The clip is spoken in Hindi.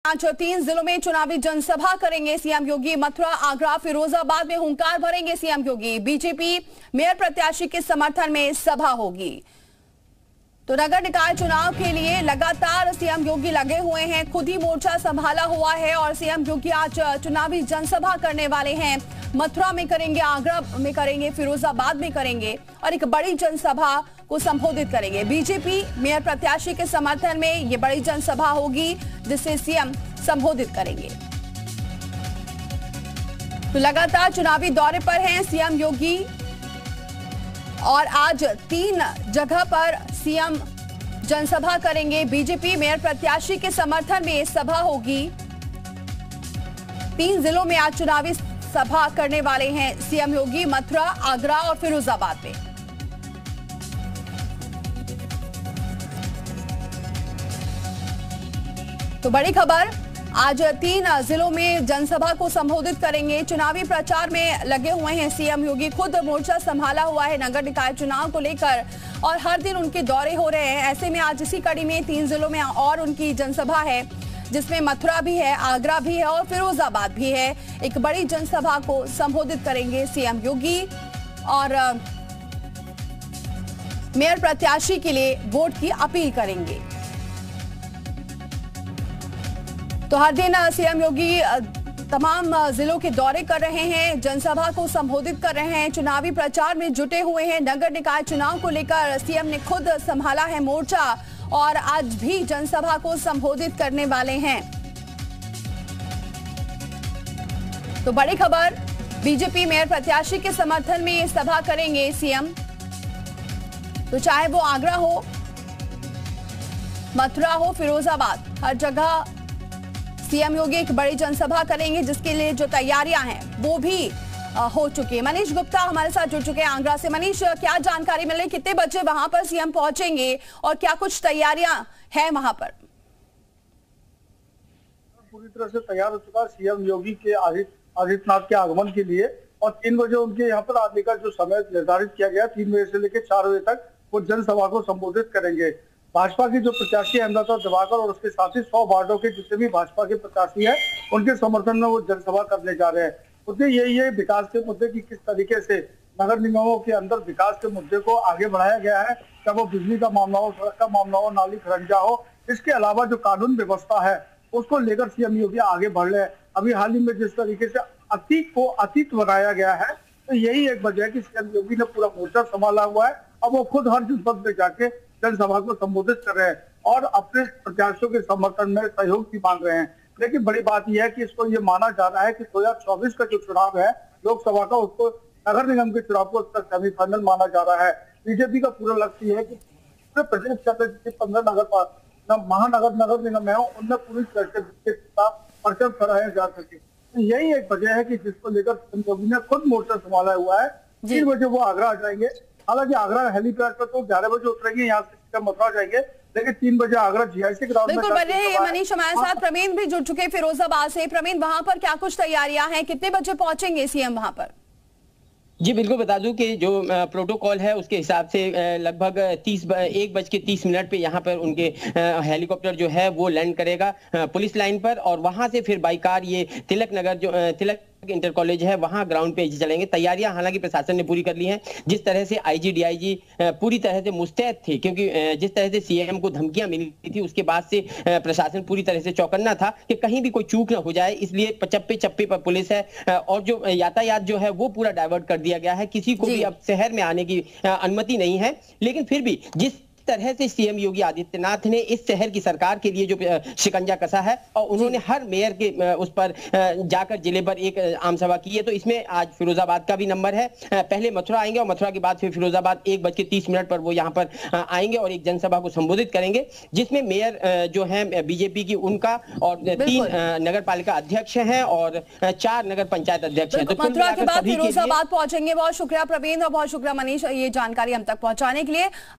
आज 3 जिलों में चुनावी जनसभा करेंगे सीएम योगी। मथुरा, आगरा, फिरोजाबाद में हुंकार भरेंगे सीएम योगी। बीजेपी मेयर प्रत्याशी के समर्थन में सभा होगी। तो नगर निकाय चुनाव के लिए लगातार सीएम योगी लगे हुए हैं, खुद ही मोर्चा संभाला हुआ है और सीएम योगी आज चुनावी जनसभा करने वाले हैं। मथुरा में करेंगे, आगरा में करेंगे, फिरोजाबाद में करेंगे और एक बड़ी जनसभा को संबोधित करेंगे। बीजेपी मेयर प्रत्याशी के समर्थन में ये बड़ी जनसभा होगी जिसे सीएम संबोधित करेंगे। तो लगातार चुनावी दौरे पर हैं सीएम योगी और आज 3 जगह पर सीएम जनसभा करेंगे। बीजेपी मेयर प्रत्याशी के समर्थन में सभा होगी। 3 जिलों में आज चुनावी सभा करने वाले हैं सीएम योगी, मथुरा, आगरा और फिरोजाबाद में। तो बड़ी खबर, आज 3 जिलों में जनसभा को संबोधित करेंगे। चुनावी प्रचार में लगे हुए हैं सीएम योगी, खुद मोर्चा संभाला हुआ है नगर निकाय चुनाव को लेकर और हर दिन उनके दौरे हो रहे हैं। ऐसे में आज इसी कड़ी में 3 जिलों में और उनकी जनसभा है जिसमें मथुरा भी है, आगरा भी है और फिरोजाबाद भी है। एक बड़ी जनसभा को संबोधित करेंगे सीएम योगी और मेयर प्रत्याशी के लिए वोट की अपील करेंगे। तो हर दिन सीएम योगी तमाम जिलों के दौरे कर रहे हैं, जनसभा को संबोधित कर रहे हैं, चुनावी प्रचार में जुटे हुए हैं। नगर निकाय चुनाव को लेकर सीएम ने खुद संभाला है मोर्चा और आज भी जनसभा को संबोधित करने वाले हैं। तो बड़ी खबर, बीजेपी मेयर प्रत्याशी के समर्थन में ये सभा करेंगे सीएम। तो चाहे वो आगरा हो, मथुरा हो, फिरोजाबाद, हर जगह सीएम योगी एक बड़ी जनसभा करेंगे जिसके लिए जो तैयारियां हैं वो भी हो चुकी है। मनीष गुप्ता हमारे साथ जुड़ चुके हैं आगरा से। मनीष, क्या जानकारी मिल रही, कितने बजे वहां पर सीएम पहुंचेंगे और क्या कुछ तैयारियां हैं वहां पर? पूरी तरह से तैयार हो चुका सीएम योगी के आदित्यनाथ के आगमन के लिए और 3 बजे उनके यहाँ पर आने का जो समय निर्धारित किया गया, 3 बजे से लेकर 4 बजे तक वो जनसभा को संबोधित करेंगे। भाजपा के जो प्रत्याशी अहमदाबाद दिवाकर और उसके साथ ही 100 वार्डों के जितने भी भाजपा के प्रत्याशी हैं उनके समर्थन में वो जनसभा करने जा रहे हैं। मुद्दे यही है विकास के मुद्दे की किस तरीके से नगर निगमों के अंदर विकास के मुद्दे को आगे बढ़ाया गया है, चाहे वो बिजली का मामला हो, सड़क का मामला हो, नाली खरंजा हो। इसके अलावा जो कानून व्यवस्था है उसको लेकर सीएम योगी आगे बढ़ रहे हैं। अभी हाल ही में जिस तरीके से अतीत को अतीत बनाया गया है, तो यही एक वजह है कि सीएम योगी ने पूरा मोर्चा संभाला हुआ है। अब वो खुद हर जनपद में जाके जनसभा को संबोधित कर रहे हैं और अपने प्रत्याशियों के समर्थन में सहयोग भी मांग रहे हैं। लेकिन बड़ी बात यह है कि इसको ये माना जा रहा है कि 2024 का जो चुनाव है लोकसभा का, उसको नगर निगम के चुनाव को तक सेमीफाइनल माना जा रहा है। बीजेपी का पूरा लक्ष्य है कि पूरे प्रदेश के 15 महानगर नगर निगम है उनमें पूरी परचम कराया जा सके। तो यही एक वजह है कि जिसको लेकर सीएम योगी ने खुद मोर्चा संभाला हुआ है। 3 बजे वो आगरा आ जाएंगे। हालांकि आगरा हेलीपैड पर तो 11 बजे उतरेंगे, यहाँ से मथुरा जाएंगे, लेकिन 3 बजे आगरा जीआईसी ग्राउंड में। बिल्कुल, मनीष हमारे साथ प्रवीण भी जुड़ चुके हैं फिरोजाबाद से। प्रवीण, वहां पर क्या कुछ तैयारियां हैं, कितने बजे पहुंचेंगे सीएम वहां पर? जी बिल्कुल, बता दूं कि जो प्रोटोकॉल है उसके हिसाब से लगभग 1:30 पे यहाँ पर उनके हेलीकॉप्टर जो है वो लैंड करेगा पुलिस लाइन पर और वहां से फिर बाई कार ये तिलक नगर जो तिलक इंटर कॉलेज है वहां ग्राउंड पे चलेंगे। तैयारियां हालांकि प्रशासन ने पूरी कर ली हैं। जिस तरह से आईजी डीआईजी पूरी तरह से मुस्तैद थे, क्योंकि जिस तरह से सीएम को धमकियां मिली थी उसके बाद से प्रशासन पूरी तरह से चौकन्ना था कि कहीं भी कोई चूक ना हो जाए, इसलिए चप्पे चप्पे पर पुलिस है और जो यातायात जो है वो पूरा डाइवर्ट कर दिया गया है। किसी को भी अब शहर में आने की अनुमति नहीं है। लेकिन फिर भी जिस तरह से सीएम योगी आदित्यनाथ ने इस शहर की सरकार के लिए जो शिकंजा कसा है और उन्होंने हर मेयर के उस पर जाकर जिले पर एक आम सभा की है, तो इसमें आज फिरोजाबाद का भी नंबर है। पहले मथुरा आएंगे और मथुरा के बाद फिर फिरोजाबाद 1:30 पर वो यहाँ पर आएंगे और एक जनसभा को संबोधित करेंगे जिसमें मेयर जो है बीजेपी की उनका और 3 नगर पालिका अध्यक्ष हैं और 4 नगर पंचायत अध्यक्ष हैं। तो मथुरा के बाद फिरोजाबाद पहुंचेंगे। बहुत शुक्रिया प्रवीण और बहुत शुक्रिया मनीष ये जानकारी हम तक पहुंचाने के लिए।